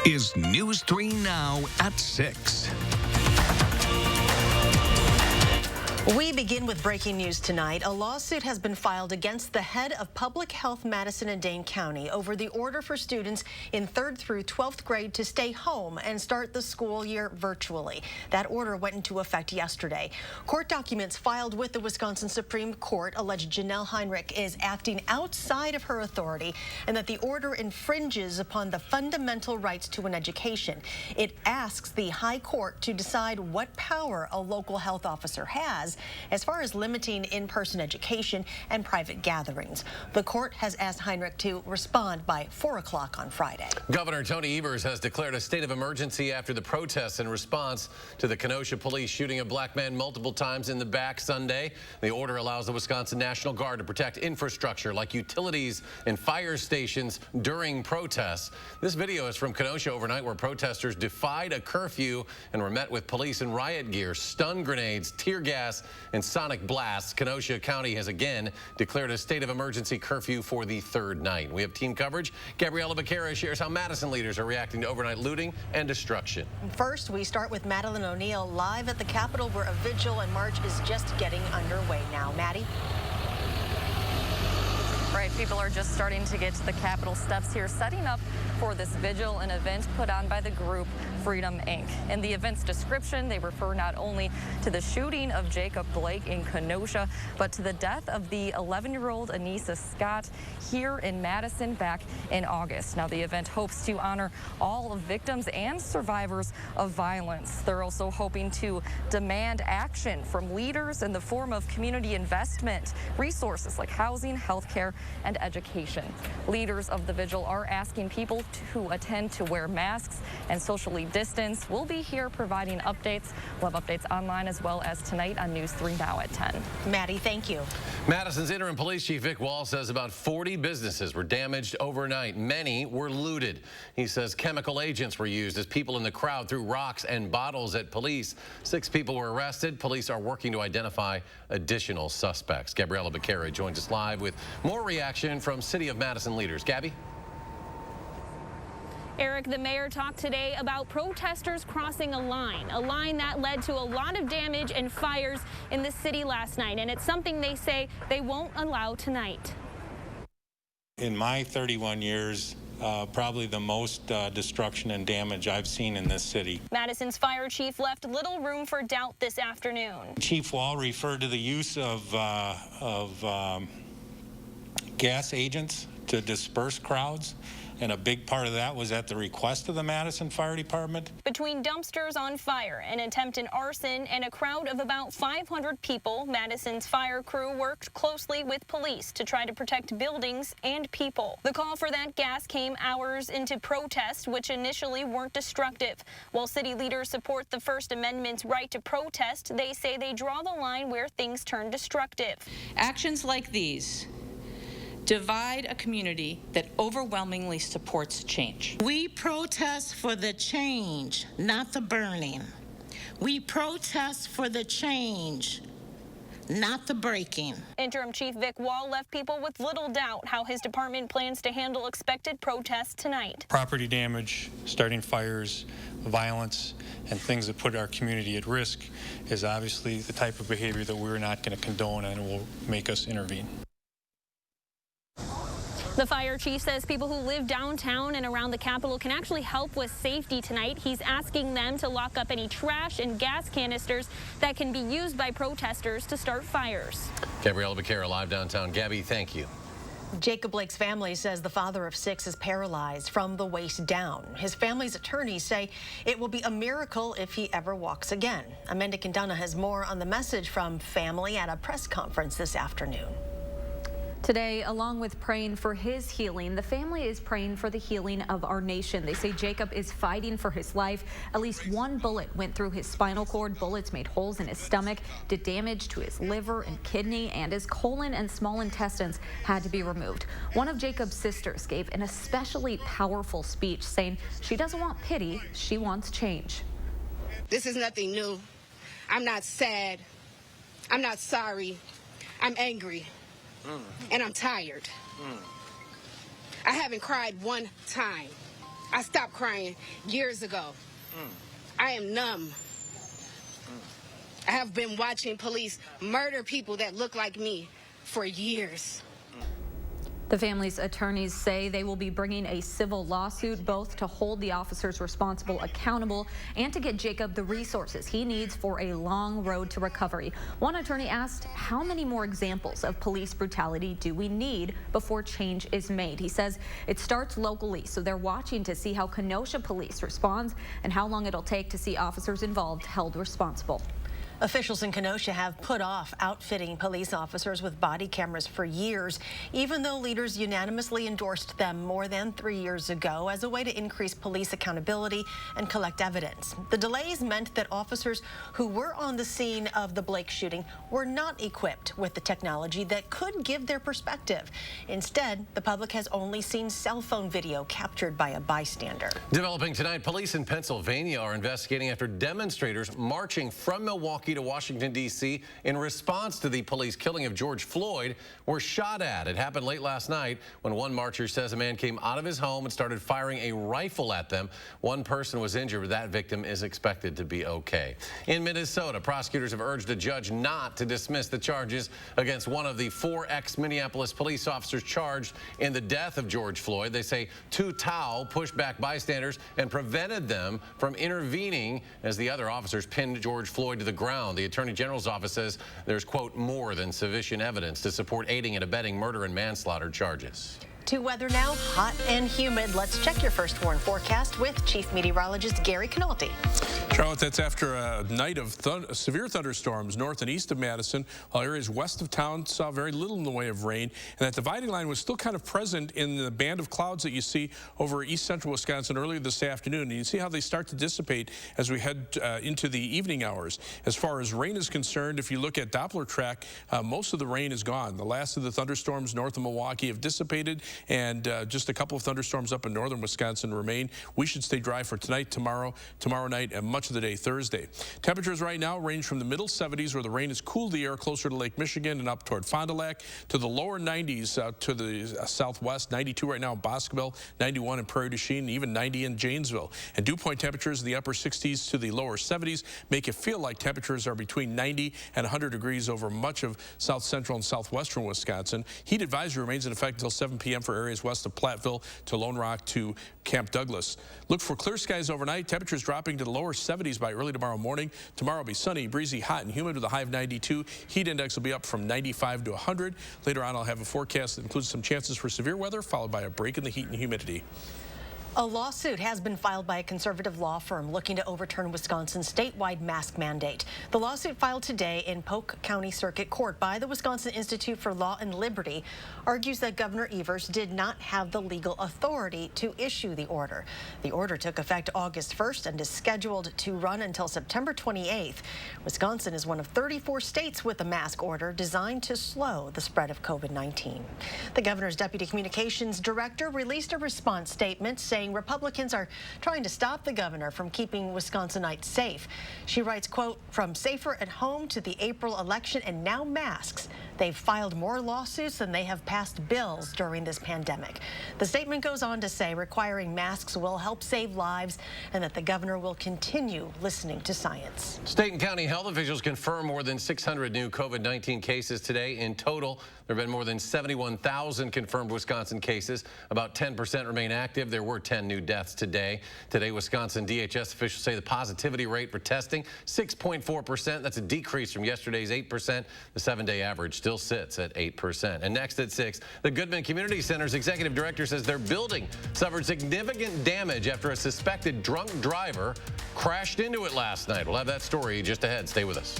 is News 3 Now at 6. We begin with breaking news tonight. A lawsuit has been filed against the head of Public Health Madison and Dane County over the order for students in 3rd through 12th grade to stay home and start the school year virtually. That order went into effect yesterday. Court documents filed with the Wisconsin Supreme Court allege Janelle Heinrich is acting outside of her authority and that the order infringes upon the fundamental rights to an education. It asks the High Court to decide what power a local health officer has as far as limiting in-person education and private gatherings. The court has asked Heinrich to respond by 4 o'clock on Friday. Governor Tony Evers has declared a state of emergency after the protests in response to the Kenosha police shooting a black man multiple times in the back Sunday. The order allows the Wisconsin National Guard to protect infrastructure like utilities and fire stations during protests. This video is from Kenosha overnight, where protesters defied a curfew and were met with police in riot gear, stun grenades, tear gas, and sonic blasts. Kenosha County has again declared a state of emergency curfew for the 3rd night. We have team coverage. Gabriella Becerra shares how Madison leaders are reacting to overnight looting and destruction. First, we start with Madeline O'Neill live at the Capitol, where a vigil and march is just getting underway now. Maddie? Right, people are just starting to get to the Capitol steps here, setting up for this vigil, an event put on by the group Freedom, Inc. In the event's description, they refer not only to the shooting of Jacob Blake in Kenosha, but to the death of the 11-year-old Anissa Scott here in Madison back in August. Now, the event hopes to honor all of victims and survivors of violence. They're also hoping to demand action from leaders in the form of community investment, resources like housing, healthcare, and education. Leaders of the vigil are asking people to attend to wear masks and socially distance. We'll be here providing updates. We'll have updates online as well as tonight on News 3 Now at 10. Maddie, thank you. Madison's interim police chief Vic Wall says about 40 businesses were damaged overnight. Many were looted. He says chemical agents were used as people in the crowd threw rocks and bottles at police. 6 people were arrested. Police are working to identify additional suspects. Gabriella Becerra joins us live with more reaction from City of Madison leaders. Gabby? Eric, the mayor talked today about protesters crossing a line that led to a lot of damage and fires in the city last night, and it's something they say they won't allow tonight. In my 31 years, probably the most destruction and damage I've seen in this city. Madison's fire chief left little room for doubt this afternoon. Chief Wall referred to the use of gas agents to disperse crowds, and a big part of that was at the request of the Madison Fire Department. Between dumpsters on fire, an attempted arson, and a crowd of about 500 people, Madison's fire crew worked closely with police to try to protect buildings and people. The call for that gas came hours into protests, which initially weren't destructive. While city leaders support the First Amendment's right to protest, they say they draw the line where things turn destructive. Actions like these divide a community that overwhelmingly supports change. We protest for the change, not the burning. We protest for the change, not the breaking. Interim Chief Vic Wall left people with little doubt how his department plans to handle expected protests tonight. Property damage, starting fires, violence, and things that put our community at risk is obviously the type of behavior that we're not going to condone and will make us intervene. The fire chief says people who live downtown and around the Capitol can actually help with safety tonight. He's asking them to lock up any trash and gas canisters that can be used by protesters to start fires. Gabriella Becerra live downtown. Gabby, thank you. Jacob Blake's family says the father of 6 is paralyzed from the waist down. His family's attorneys say it will be a miracle if he ever walks again. Amanda Quintana has more on the message from family at a press conference this afternoon. Today, along with praying for his healing, the family is praying for the healing of our nation. They say Jacob is fighting for his life. At least 1 bullet went through his spinal cord. Bullets made holes in his stomach, did damage to his liver and kidney, and his colon and small intestines had to be removed. One of Jacob's sisters gave an especially powerful speech saying she doesn't want pity, she wants change. This is nothing new. I'm not sad. I'm not sorry. I'm angry. And I'm tired. I haven't cried one time. I stopped crying years ago. I am numb. I have been watching police murder people that look like me for years. The family's attorneys say they will be bringing a civil lawsuit both to hold the officers responsible accountable and to get Jacob the resources he needs for a long road to recovery. One attorney asked, how many more examples of police brutality do we need before change is made? He says it starts locally, so they're watching to see how Kenosha police responds and how long it'll take to see officers involved held responsible. Officials in Kenosha have put off outfitting police officers with body cameras for years, even though leaders unanimously endorsed them more than 3 years ago as a way to increase police accountability and collect evidence. The delays meant that officers who were on the scene of the Blake shooting were not equipped with the technology that could give their perspective. Instead, the public has only seen cell phone video captured by a bystander. Developing tonight, police in Pennsylvania are investigating after demonstrators marching from Milwaukee to Washington, D.C. in response to the police killing of George Floyd were shot at. It happened late last night when one marcher says a man came out of his home and started firing a rifle at them. One person was injured, but that victim is expected to be okay. In Minnesota, prosecutors have urged a judge not to dismiss the charges against one of the 4 ex-Minneapolis police officers charged in the death of George Floyd. They say 2 Tau pushed back bystanders and prevented them from intervening as the other officers pinned George Floyd to the ground. The Attorney General's office says there's, quote, more than sufficient evidence to support aiding and abetting murder and manslaughter charges. To weather now, hot and humid. Let's check your first warn forecast with Chief Meteorologist Gary Canalti. Charlotte, that's after a night of severe thunderstorms north and east of Madison, while areas west of town saw very little in the way of rain. And that dividing line was still kind of present in the band of clouds that you see over east central Wisconsin earlier this afternoon. And you see how they start to dissipate as we head into the evening hours. As far as rain is concerned, if you look at Doppler track, most of the rain is gone. The last of the thunderstorms north of Milwaukee have dissipated, and just a couple of thunderstorms up in northern Wisconsin remain. We should stay dry for tonight, tomorrow night, and much of the day Thursday. Temperatures right now range from the middle 70s, where the rain has cooled the air closer to Lake Michigan and up toward Fond du Lac, to the lower 90s out to the southwest. 92 right now in Boscoville, 91 in Prairie du Chien, even 90 in Janesville. And dew point temperatures in the upper 60s to the lower 70s make it feel like temperatures are between 90 and 100 degrees over much of south central and southwestern Wisconsin. Heat advisory remains in effect until 7 p.m. for areas west of Platteville to Lone Rock to Camp Douglas. Look for clear skies overnight. Temperatures dropping to the lower 70s by early tomorrow morning. Tomorrow will be sunny, breezy, hot, and humid with a high of 92. Heat index will be up from 95 to 100. Later on, I'll have a forecast that includes some chances for severe weather, followed by a break in the heat and humidity. A lawsuit has been filed by a conservative law firm looking to overturn Wisconsin's statewide mask mandate. The lawsuit filed today in Polk County Circuit Court by the Wisconsin Institute for Law and Liberty argues that Governor Evers did not have the legal authority to issue the order. The order took effect August 1st and is scheduled to run until September 28th. Wisconsin is one of 34 states with a mask order designed to slow the spread of COVID-19. The governor's deputy communications director released a response statement saying Republicans are trying to stop the governor from keeping Wisconsinites safe. She writes, quote, from safer at home to the April election and now masks. They've filed more lawsuits than they have passed bills during this pandemic. The statement goes on to say requiring masks will help save lives and that the governor will continue listening to science. State and county health officials confirm more than 600 new COVID-19 cases today. In total, there have been more than 71,000 confirmed Wisconsin cases. About 10% remain active. There were 10 new deaths today. Today, Wisconsin DHS officials say the positivity rate for testing, 6.4%. That's a decrease from yesterday's 8%. The 7-day average still sits at 8%. And next at 6, the Goodman Community Center's executive director says their building suffered significant damage after a suspected drunk driver crashed into it last night. We'll have that story just ahead. Stay with us.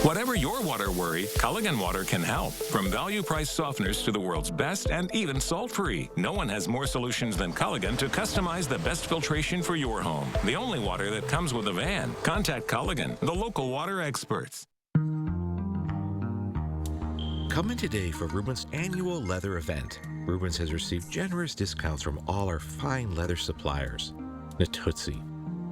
Whatever your water worry, Culligan Water can help. From value-priced softeners to the world's best and even salt-free, no one has more solutions than Culligan to customize the best filtration for your home. The only water that comes with a van. Contact Culligan, the local water experts. Come in today for Rubens' annual leather event. Rubens has received generous discounts from all our fine leather suppliers. Natuzzi,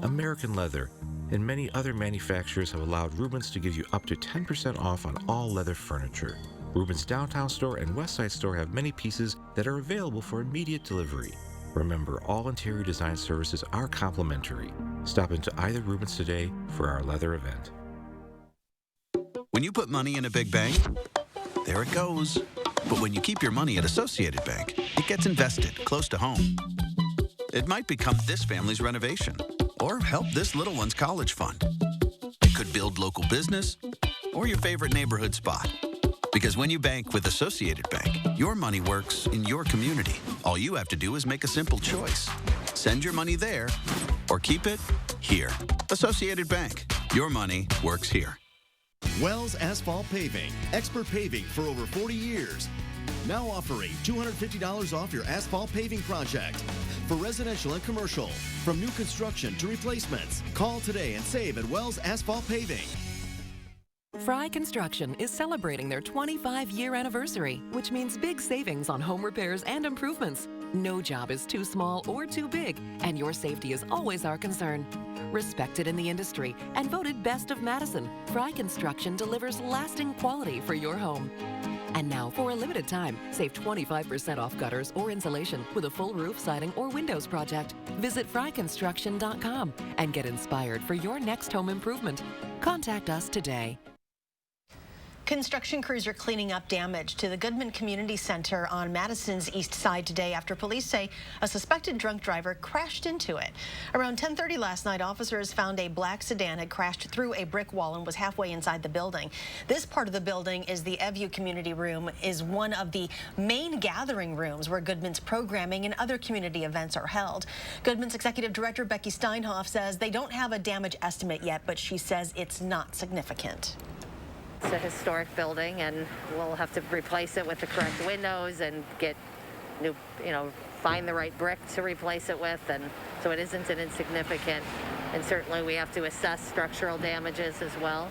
American Leather, and many other manufacturers have allowed Rubens to give you up to 10% off on all leather furniture. Rubens' downtown store and Westside store have many pieces that are available for immediate delivery. Remember, all interior design services are complimentary. Stop into either Rubens today for our leather event. When you put money in a big bank, there it goes. But when you keep your money at Associated Bank, it gets invested close to home. It might become this family's renovation or help this little one's college fund. It could build local business or your favorite neighborhood spot. Because when you bank with Associated Bank, your money works in your community. All you have to do is make a simple choice. Send your money there or keep it here. Associated Bank. Your money works here. Wells Asphalt Paving, expert paving for over 40 years. Now offering $250 off your asphalt paving project for residential and commercial. From new construction to replacements. Call today and save at Wells Asphalt Paving. Fry Construction is celebrating their 25-year anniversary, which means big savings on home repairs and improvements. No job is too small or too big, and your safety is always our concern. Respected in the industry and voted Best of Madison, Fry Construction delivers lasting quality for your home. And now, for a limited time, save 25% off gutters or insulation with a full roof, siding, or windows project. Visit fryconstruction.com and get inspired for your next home improvement. Contact us today. Construction crews are cleaning up damage to the Goodman Community Center on Madison's east side today after police say a suspected drunk driver crashed into it. Around 10:30 last night, officers found a black sedan had crashed through a brick wall and was halfway inside the building. This part of the building is the Eview Community Room, is one of the main gathering rooms where Goodman's programming and other community events are held. Goodman's Executive Director Becky Steinhoff says they don't have a damage estimate yet, but she says it's not significant. It's a historic building, and we'll have to replace it with the correct windows and get new, find the right brick to replace it with, and so it isn't an insignificant, and certainly we have to assess structural damages as well.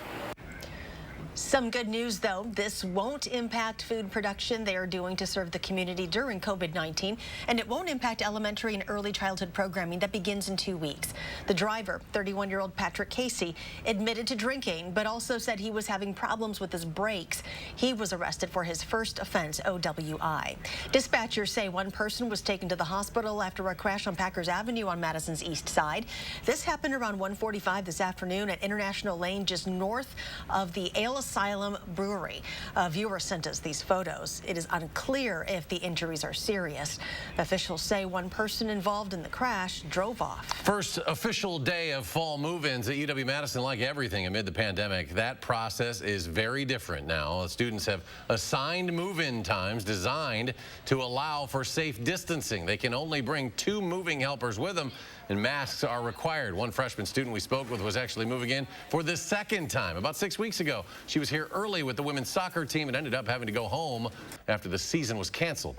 Some good news, though. This won't impact food production they are doing to serve the community during COVID-19, and it won't impact elementary and early childhood programming that begins in 2 weeks. The driver, 31-year-old Patrick Casey, admitted to drinking, but also said he was having problems with his brakes. He was arrested for his first offense, OWI. Dispatchers say one person was taken to the hospital after a crash on Packers Avenue on Madison's east side. This happened around 1:45 this afternoon at International Lane, just north of the Ale Asylum Brewery. A viewer sent us these photos. It is unclear if the injuries are serious. Officials say one person involved in the crash drove off. First official day of fall move-ins at UW-Madison. Like everything amid the pandemic, that process is very different now. Students have assigned move-in times designed to allow for safe distancing. They can only bring 2 moving helpers with them, and masks are required. One freshman student we spoke with was actually moving in for the second time about 6 weeks ago. She was here early with the women's soccer team and ended up having to go home after the season was canceled.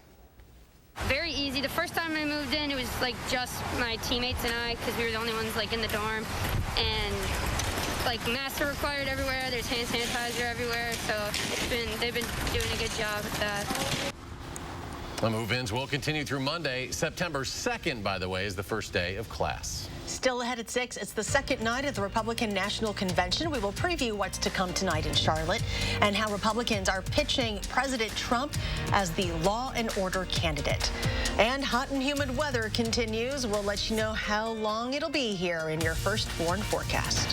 Very easy. The first time I moved in, it was like just my teammates and I, because we were the only ones like in the dorm, and like masks are required everywhere. There's hand sanitizer everywhere, so they've been doing a good job with that. The move-ins will continue through Monday. September 2nd, by the way, is the first day of class. Still ahead at 6, it's the second night of the Republican National Convention. We will preview what's to come tonight in Charlotte and how Republicans are pitching President Trump as the law and order candidate. And hot and humid weather continues. We'll let you know how long it'll be here in your first foreign forecast.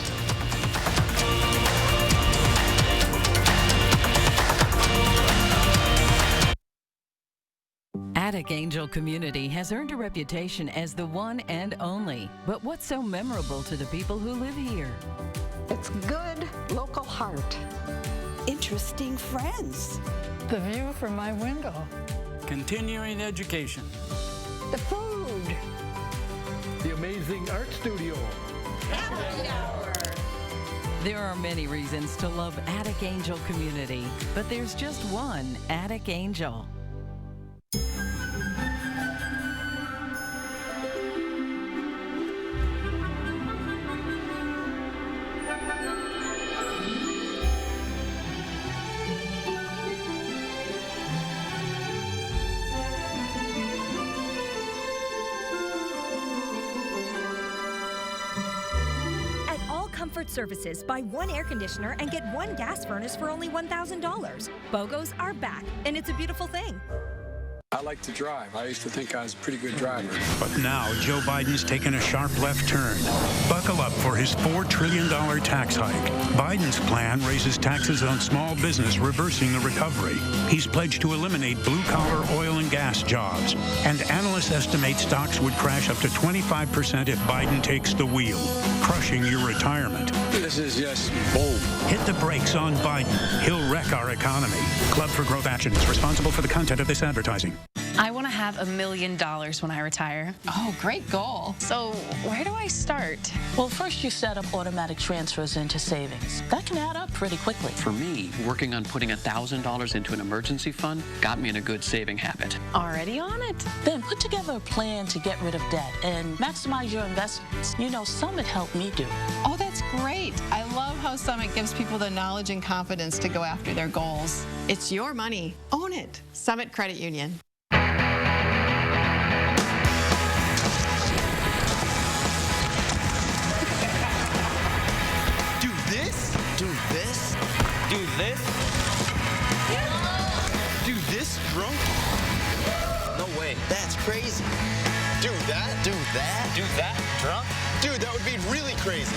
Attic Angel Community has earned a reputation as the one and only. But what's so memorable to the people who live here? It's good local heart. Interesting friends. The view from my window. Continuing education. The food. The amazing art studio. Happy hour. There are many reasons to love Attic Angel Community, but there's just one Attic Angel. Smart Services. Buy one air conditioner and get one gas furnace for only $1,000. BOGOs are back, and it's a beautiful thing. I like to drive. I used to think I was a pretty good driver. But now Joe Biden's taken a sharp left turn. Buckle up for his $4 trillion tax hike. Biden's plan raises taxes on small business, reversing the recovery. He's pledged to eliminate blue-collar oil and gas jobs. And analysts estimate stocks would crash up to 25% if Biden takes the wheel, crushing your retirement. This is just bold. Hit the brakes on Biden. He'll wreck our economy. Club for Growth Action is responsible for the content of this advertising. I want to have $1 million when I retire. Oh, great goal. So where do I start? Well, first you set up automatic transfers into savings. That can add up pretty quickly. For me, working on putting $1,000 into an emergency fund got me in a good saving habit. Already on it. Then put together a plan to get rid of debt and maximize your investments. You know, Summit helped me do. Oh, that's great. I love how Summit gives people the knowledge and confidence to go after their goals. It's your money. Own it. Summit Credit Union. Do this? Do this? Do this drunk? No way. That's crazy. Do that? Do that? Do that drunk? Dude, that would be really crazy.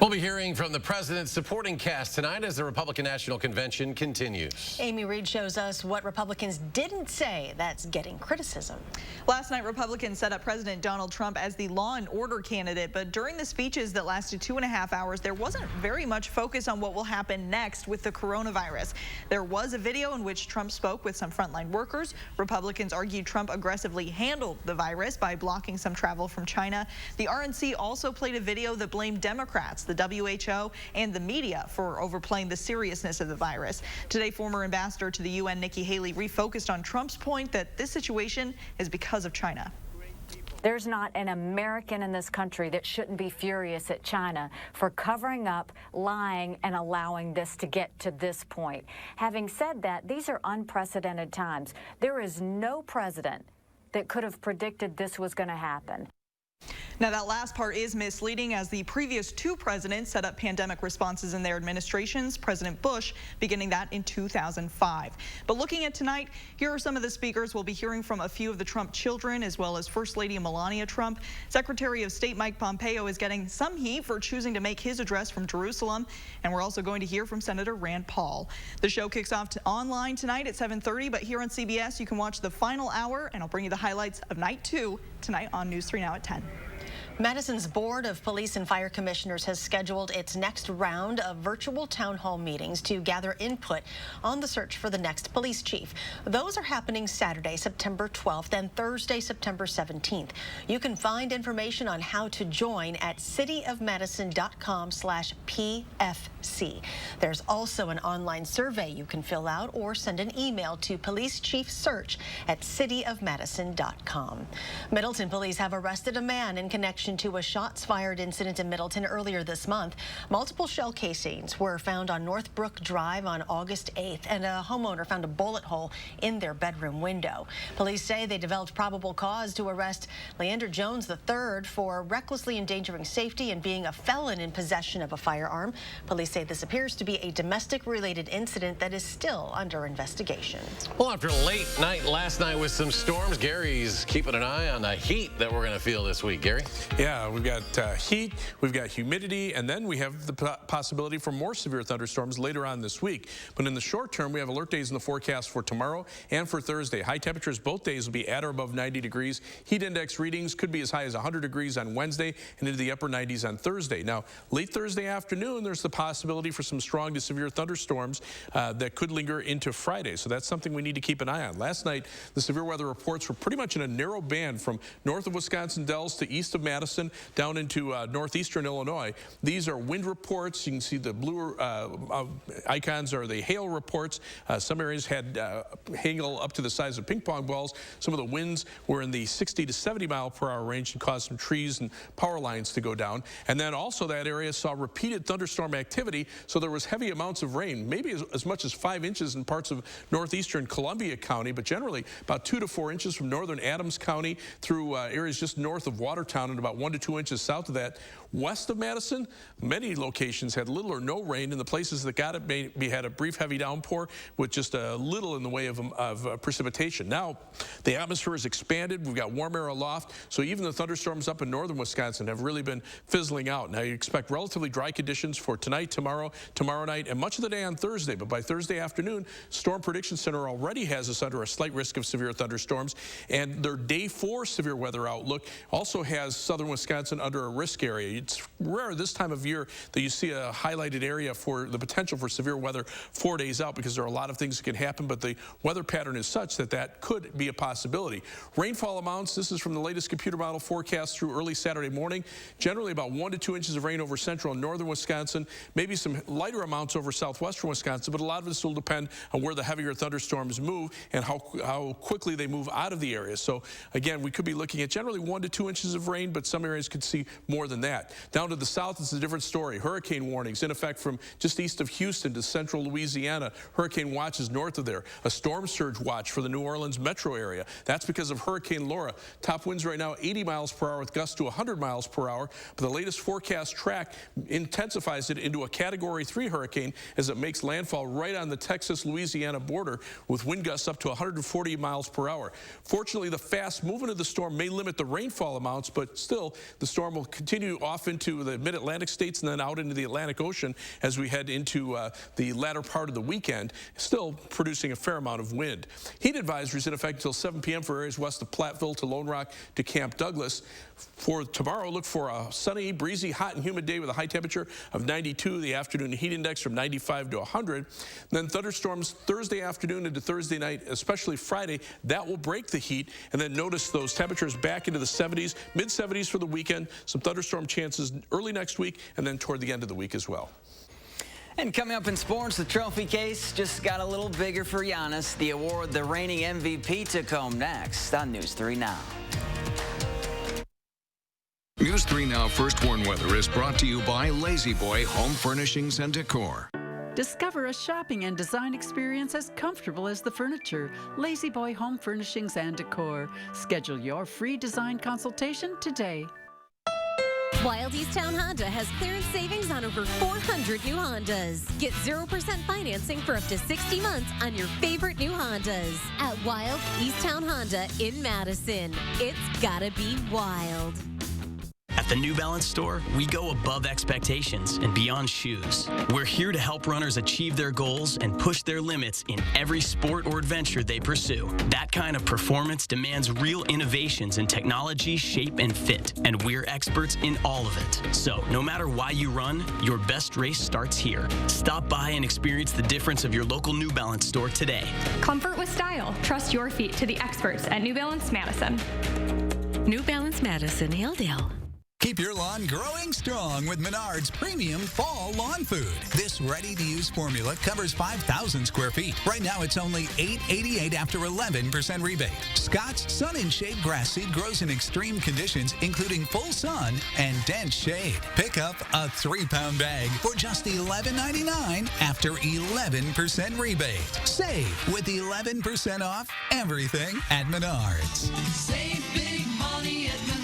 We'll be hearing from the president's supporting cast tonight as the Republican National Convention continues. Amy Reed shows us what Republicans didn't say that's getting criticism. Last night, Republicans set up President Donald Trump as the law and order candidate, but during the speeches that lasted 2.5 hours, there wasn't very much focus on what will happen next with the coronavirus. There was a video in which Trump spoke with some frontline workers. Republicans argued Trump aggressively handled the virus by blocking some travel from China. The RNC also played a video that blamed Democrats, the WHO, and the media for overplaying the seriousness of the virus. Today, former ambassador to the UN, Nikki Haley, refocused on Trump's point that this situation is because of China. There's not an American in this country that shouldn't be furious at China for covering up, lying, and allowing this to get to this point. Having said that, these are unprecedented times. There is no president that could have predicted this was going to happen. Now, that last part is misleading, as the previous two presidents set up pandemic responses in their administrations, President Bush beginning that in 2005. But looking at tonight, here are some of the speakers. We'll be hearing from a few of the Trump children, as well as First Lady Melania Trump. Secretary of State Mike Pompeo is getting some heat for choosing to make his address from Jerusalem. And we're also going to hear from Senator Rand Paul. The show kicks off online tonight at 7:30, but here on CBS, you can watch the final hour, and I'll bring you the highlights of night 2 tonight on News 3 Now at 10. Madison's Board of Police and Fire Commissioners has scheduled its next round of virtual town hall meetings to gather input on the search for the next police chief. Those are happening Saturday, September 12th and Thursday, September 17th. You can find information on how to join at cityofmadison.com/PFC. There's also an online survey you can fill out or send an email to policechiefsearch@cityofmadison.com. Middleton police have arrested a man in connection to a shots fired incident in Middleton earlier this month. Multiple shell casings were found on Northbrook Drive on August 8th, and a homeowner found a bullet hole in their bedroom window. Police say they developed probable cause to arrest Leander Jones III for recklessly endangering safety and being a felon in possession of a firearm. Police say this appears to be a domestic-related incident that is still under investigation. Well, after a late night last night with some storms, Gary's keeping an eye on the heat that we're going to feel this week. Gary? Yeah, we've got heat, we've got humidity, and then we have the possibility for more severe thunderstorms later on this week. But in the short term, we have alert days in the forecast for tomorrow and for Thursday. High temperatures both days will be at or above 90 degrees. Heat index readings could be as high as 100 degrees on Wednesday and into the upper 90s on Thursday. Now, late Thursday afternoon, there's the possibility for some strong to severe thunderstorms that could linger into Friday. So that's something we need to keep an eye on. Last night, the severe weather reports were pretty much in a narrow band from north of Wisconsin Dells to east of Madison Madison down into northeastern Illinois. These are wind reports. You can see the blue icons are the hail reports. Some areas had hail up to the size of ping pong balls. Some of the winds were in the 60 to 70 mile per hour range and caused some trees and power lines to go down. And then also that area saw repeated thunderstorm activity, so there was heavy amounts of rain, maybe as much as 5 inches in parts of northeastern Columbia County, but generally about 2 to 4 inches from northern Adams County through areas just north of Watertown and about 1 to 2 inches south of that. West of Madison, many locations had little or no rain, and the places that got it maybe had a brief heavy downpour with just a little in the way of precipitation. Now, the atmosphere has expanded. We've got warm air aloft, so even the thunderstorms up in northern Wisconsin have really been fizzling out. Now, you expect relatively dry conditions for tonight, tomorrow night, and much of the day on Thursday. But by Thursday afternoon, Storm Prediction Center already has us under a slight risk of severe thunderstorms, and their day 4 severe weather outlook also has southern Wisconsin under a risk area. It's rare this time of year that you see a highlighted area for the potential for severe weather 4 days out, because there are a lot of things that can happen, but the weather pattern is such that that could be a possibility. Rainfall amounts, this is from the latest computer model forecast through early Saturday morning. Generally about 1 to 2 inches of rain over central and northern Wisconsin, maybe some lighter amounts over southwestern Wisconsin, but a lot of this will depend on where the heavier thunderstorms move and how quickly they move out of the area. So again, we could be looking at generally 1 to 2 inches of rain, but some areas could see more than that. Down to the south, it's a different story. Hurricane warnings in effect from just east of Houston to central Louisiana. Hurricane watches north of there. A storm surge watch for the New Orleans metro area. That's because of Hurricane Laura. Top winds right now 80 miles per hour with gusts to 100 miles per hour. But the latest forecast track intensifies it into a Category 3 hurricane as it makes landfall right on the Texas-Louisiana border with wind gusts up to 140 miles per hour. Fortunately, the fast movement of the storm may limit the rainfall amounts, but still the storm will continue off into the mid-Atlantic states and then out into the Atlantic Ocean as we head into the latter part of the weekend, still producing a fair amount of wind. Heat advisories in effect until 7 p.m. for areas west of Platteville to Lone Rock to Camp Douglas. For tomorrow, look for a sunny, breezy, hot and humid day with a high temperature of 92. The afternoon heat index from 95 to 100. Then thunderstorms Thursday afternoon into Thursday night, especially Friday. That will break the heat. And then notice those temperatures back into the 70s, mid-70s for the weekend. Some thunderstorm chances early next week and then toward the end of the week as well. And coming up in sports, the trophy case just got a little bigger for Giannis. The award the reigning MVP took home next on News 3 Now. News 3 Now First Warn Weather is brought to you by Lazy Boy Home Furnishings and Decor. Discover a shopping and design experience as comfortable as the furniture. Lazy Boy Home Furnishings and Decor. Schedule your free design consultation today. Wild Easttown Honda has clearance savings on over 400 new Hondas. Get 0% financing for up to 60 months on your favorite new Hondas at Wild Easttown Honda in Madison. It's gotta be wild. At the New Balance store, we go above expectations and beyond shoes. We're here to help runners achieve their goals and push their limits in every sport or adventure they pursue. That kind of performance demands real innovations in technology, shape, and fit, and we're experts in all of it. So, no matter why you run, your best race starts here. Stop by and experience the difference of your local New Balance store today. Comfort with style. Trust your feet to the experts at New Balance Madison. New Balance Madison, Hilldale. Keep your lawn growing strong with Menard's premium fall lawn food. This ready-to-use formula covers 5,000 square feet. Right now, it's only $8.88 after 11% rebate. Scott's Sun and Shade grass seed grows in extreme conditions, including full sun and dense shade. Pick up a 3-pound bag for just $11.99 after 11% rebate. Save with 11% off everything at Menard's. Save big money at Menards.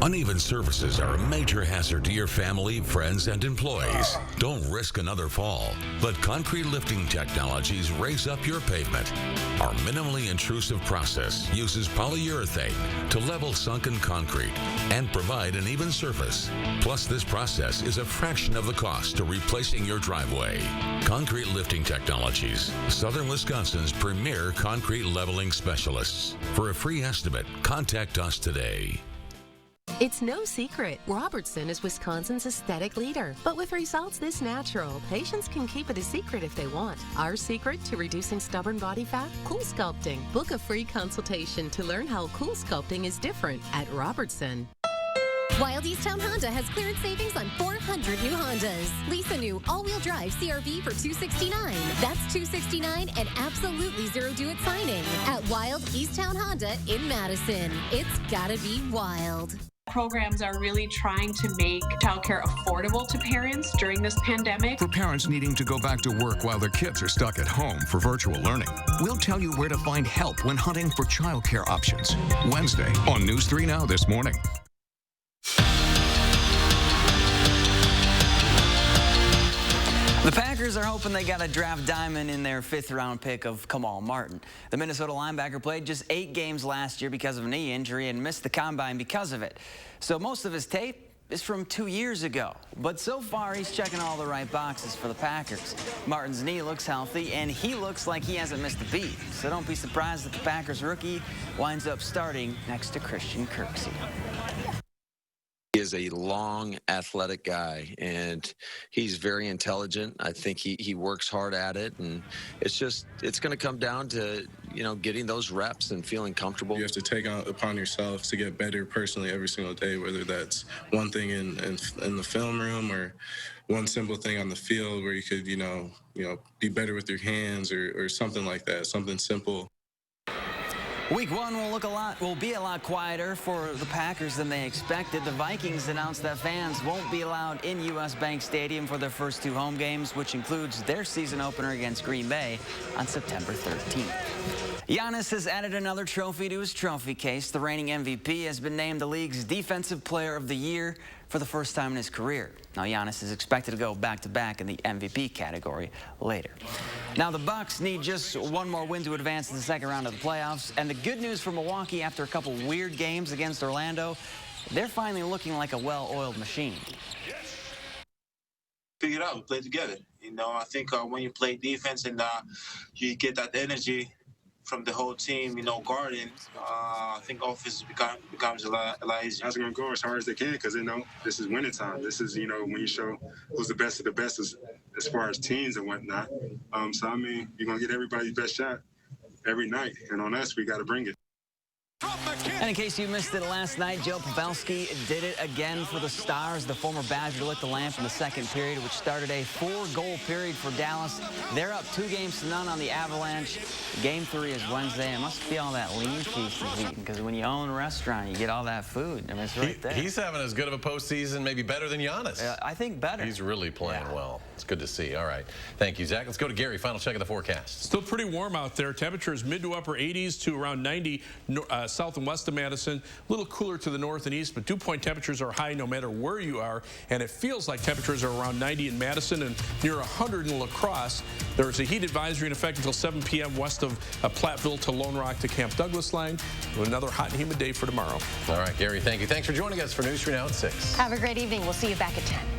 Uneven surfaces are a major hazard to your family, friends, and employees. Don't risk another fall. Let Concrete Lifting Technologies raise up your pavement. Our minimally intrusive process uses polyurethane to level sunken concrete and provide an even surface. Plus, this process is a fraction of the cost to replacing your driveway. Concrete Lifting Technologies, Southern Wisconsin's premier concrete leveling specialists. For a free estimate, contact us today. It's no secret, Robertson is Wisconsin's aesthetic leader. But with results this natural, patients can keep it a secret if they want. Our secret to reducing stubborn body fat? Cool Sculpting. Book a free consultation to learn how Cool Sculpting is different at Robertson. Wild Easttown Honda has clearance savings on 400 new Hondas. Lease a new all-wheel drive CR-V for $269. That's $269 and absolutely zero due at signing at Wild Easttown Honda in Madison. It's gotta be wild. Programs are really trying to make childcare affordable to parents during this pandemic. For parents needing to go back to work while their kids are stuck at home for virtual learning, we'll tell you where to find help when hunting for childcare options. Wednesday on News 3 Now this morning. The Packers are hoping they got a draft diamond in their 5th-round pick of Kamal Martin. The Minnesota linebacker played just 8 games last year because of a knee injury and missed the combine because of it. So most of his tape is from 2 years ago. But so far, he's checking all the right boxes for the Packers. Martin's knee looks healthy, and he looks like he hasn't missed a beat. So don't be surprised if the Packers rookie winds up starting next to Christian Kirksey. He is a long, athletic guy, and he's very intelligent. I think he works hard at it, and it's going to come down to, getting those reps and feeling comfortable. You have to take upon yourself to get better personally every single day, whether that's one thing in the film room or one simple thing on the field where you could, be better with your hands or something like that, something simple. Week 1 will be a lot quieter for the Packers than they expected. The Vikings announced that fans won't be allowed in U.S. Bank Stadium for their first 2 home games, which includes their season opener against Green Bay on September 13th. Giannis has added another trophy to his trophy case. The reigning MVP has been named the league's Defensive Player of the Year for the first time in his career. Now, Giannis is expected to go back-to-back in the MVP category later. Now, the Bucks need just one more win to advance to the second round of the playoffs. And the good news for Milwaukee, after a couple weird games against Orlando, they're finally looking like a well-oiled machine. Figure it out. We play together. I think when you play defense and you get that energy from the whole team, guarding, I think offense becomes a lot easier. Guys are going to go as hard as they can because they know this is winning time. This is, when you show who's the best of the best as far as teams and whatnot. So, you're going to get everybody's best shot every night. And on us, we got to bring it. And in case you missed it last night, Joe Pavelski did it again for the Stars. The former Badger lit the lamp in the second period, which started a 4-goal period for Dallas. They're up 2-0 on the Avalanche. Game 3 is Wednesday. It must be all that lean feast he's eating, because when you own a restaurant, you get all that food. It's right there. He's having as good of a postseason, maybe better than Giannis. I think better. He's really playing well. It's good to see. All right. Thank you, Zach. Let's go to Gary. Final check of the forecast. Still pretty warm out there. Temperatures mid to upper 80s to around 90 south and west of Madison. A little cooler to the north and east, but dew point temperatures are high no matter where you are, and it feels like temperatures are around 90 in Madison and near 100 in La Crosse. There's a heat advisory in effect until 7 p.m. west of Platteville to Lone Rock to Camp Douglas line. Another hot and humid day for tomorrow. All right, Gary, thank you. Thanks for joining us for News 3 Now at 6. Have a great evening. We'll see you back at 10.